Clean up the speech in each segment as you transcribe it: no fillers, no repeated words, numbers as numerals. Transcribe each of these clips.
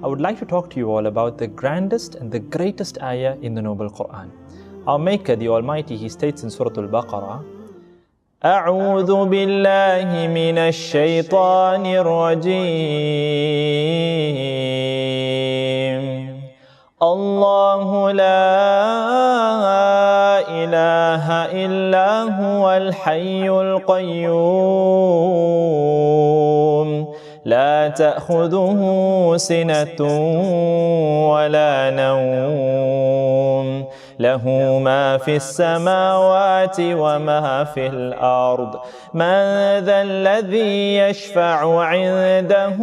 I would like to talk to you all about the grandest and the greatest ayah in the Noble Quran. Our Maker, the Almighty, He states in Surah Al-Baqarah, أعوذ بالله من الشيطان الرجيم الله لا إله إلا هو الحي القيوم لا تأخذه سنة ولا نوم له ما في السماوات وما في الأرض من ذا الذي يشفع عنده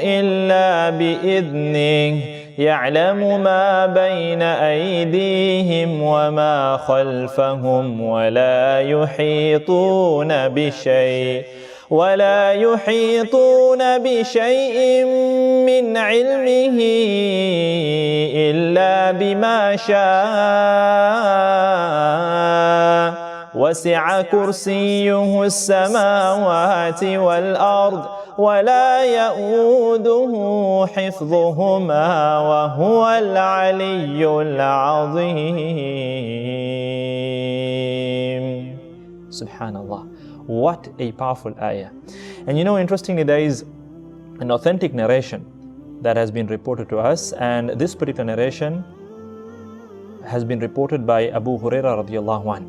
إلا بإذنه يعلم ما بين أيديهم وما خلفهم ولا يحيطون بشيء من علمه إلا بما شاء وسع كرسيه السماوات والأرض ولا يؤوده حفظهما وهو العلي العظيم. Subhanallah. What a powerful ayah. And you know, interestingly, there is an authentic narration that has been reported to us, and this particular narration has been reported by Abu Hurayrah radiallahu anhu.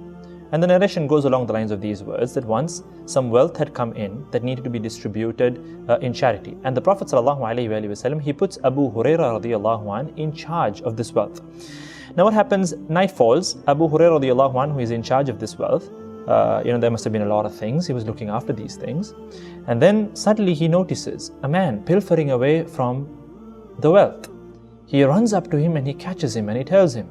And the narration goes along the lines of these words, that once some wealth had come in that needed to be distributed in charity. And the Prophet sallallahu alaihi wasallam, he puts Abu Hurayrah radiallahu anhu in charge of this wealth. Now what happens, night falls, Abu Hurayrah radiallahu anhu, who is in charge of this wealth, there must have been a lot of things, he was looking after these things. And then suddenly he notices a man pilfering away from the wealth. He runs up to him and he catches him and he tells him,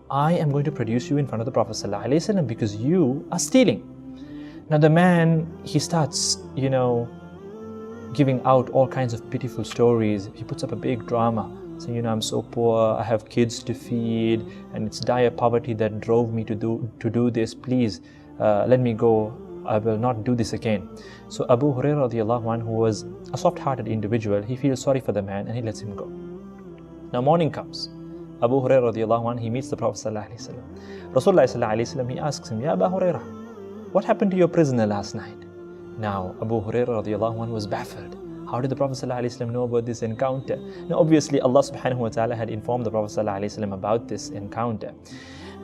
I am going to produce you in front of the Prophet ﷺ because you are stealing. Now the man, he starts, giving out all kinds of pitiful stories. He puts up a big drama, saying, I'm so poor, I have kids to feed, and it's dire poverty that drove me to do this. Please, let me go. I will not do this again. So Abu Hurairah radiallahu anhu, who was a soft-hearted individual, he feels sorry for the man and he lets him go. Now morning comes. Abu Hurairah radiallahu anhu, he meets the Prophet sallallahu alaihi wasallam. Rasulullah sallallahu alaihi wasallam, he asks him, Ya Abu Hurairah, what happened to your prisoner last night? Now Abu Hurairah radiallahu anhu was baffled. How did the Prophet sallallahu alaihi wasallam know about this encounter? Now obviously Allah subhanahu wa ta'ala had informed the Prophet sallallahu alaihi wasallam about this encounter.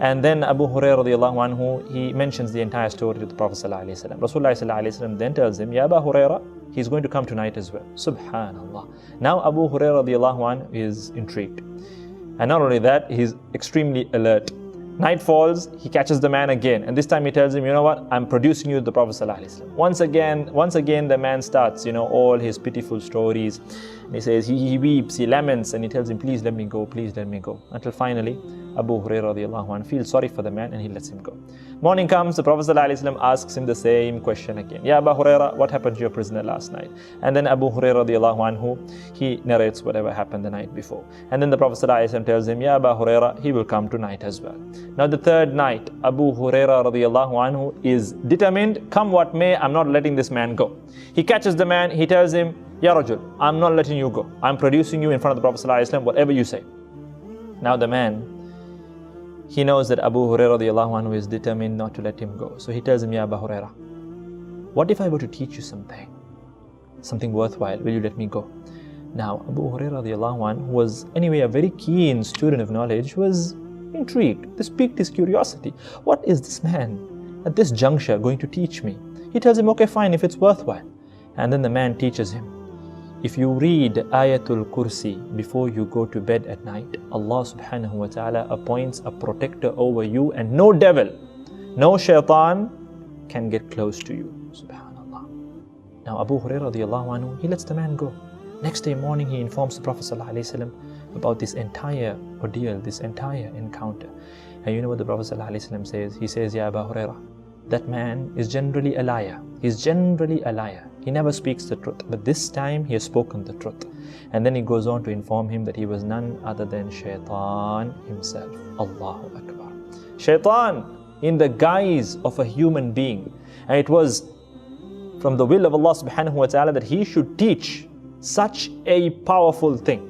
And then Abu Hurairah radiallahu anhu, he mentions the entire story to the Prophet sallallahu alaihi wasallam. Rasulullah sallallahu alaihi wasallam then tells him, Ya Abu Hurairah, he's going to come tonight as well. Subhanallah. Now Abu Hurairah radiallahu anhu is intrigued. And not only that, he's extremely alert. Night falls, he catches the man again. And this time he tells him, you know what, I'm producing you to the Prophet ﷺ. Once again, the man starts, all his pitiful stories. And he says, he weeps, he laments, and he tells him, please let me go, please let me go. Until finally, Abu Hurairah radiallahu anhu feels sorry for the man and he lets him go. Morning comes, the Prophet ﷺ asks him the same question again. Ya Abu Hurairah, what happened to your prisoner last night? And then Abu Hurairah radiallahu anhu, he narrates whatever happened the night before. And then the Prophet ﷺ tells him, Ya Abu Hurairah, he will come tonight as well. Now the third night, Abu Hurairah radiallahu anhu is determined, come what may, I'm not letting this man go. He catches the man, he tells him, Ya Rajul, I'm not letting you go. I'm producing you in front of the Prophet ﷺ, whatever you say. Now the man, he knows that Abu Hurairah radiallahu anhu is determined not to let him go. So he tells him, Ya Abu Hurairah, what if I were to teach you something worthwhile? Will you let me go? Now Abu Hurairah radiallahu anhu, who was anyway a very keen student of knowledge, was intrigued. This piqued his curiosity. What is this man at this juncture going to teach me? He tells him, okay, fine, if it's worthwhile. And then the man teaches him, if you read ayat-ul-kursi before you go to bed at night, Allah subhanahu wa ta'ala appoints a protector over you, and no devil, no shaitan can get close to you. Subhanallah. Now Abu Hurairah radiallahu anhu, he lets the man go. Next day morning, he informs the Prophet sallallahu alaihi wasallam about this entire ordeal, this entire encounter. And you know what the Prophet sallallahu alaihi wasallam says? He says, Ya Abu Hurairah, that man is generally a liar. He's generally a liar. He never speaks the truth. But this time he has spoken the truth. And then he goes on to inform him that he was none other than Shaitan himself. Allahu Akbar. Shaitan in the guise of a human being. And it was from the will of Allah subhanahu wa ta'ala that he should teach Such a powerful thing.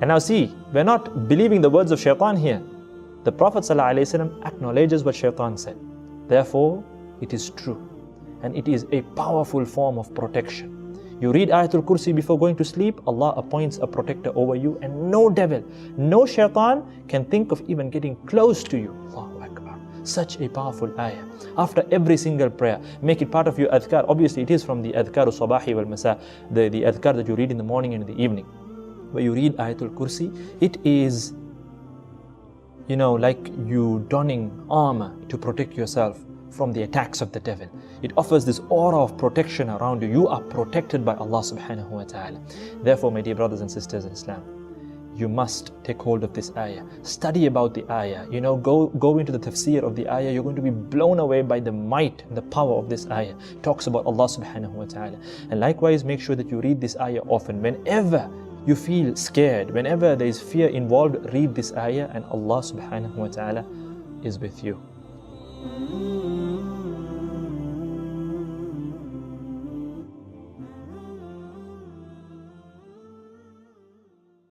And now see, we're not believing the words of shaitan here. The Prophet ﷺ acknowledges what shaitan said. Therefore, it is true. And it is a powerful form of protection. You read ayat-ul-kursi before going to sleep, Allah appoints a protector over you, and no devil, no shaitan can think of even getting close to you. Allahu Akbar. Such a powerful ayah. After every single prayer, make it part of your adhkar. Obviously, it is from the adhkar sabahi wal masa, the adhkar that you read in the morning and in the evening. Where you read ayat-ul-kursi, it is, like you donning armor to protect yourself from the attacks of the devil. It offers this aura of protection around you. You are protected by Allah subhanahu wa ta'ala. Therefore, my dear brothers and sisters in Islam, you must take hold of this ayah. Study about the ayah. Go into the tafsir of the ayah. You're going to be blown away by the might and the power of this ayah. It talks about Allah subhanahu wa ta'ala. And likewise, make sure that you read this ayah often. Whenever you feel scared, whenever there is fear involved, read this ayah, and Allah subhanahu wa ta'ala is with you.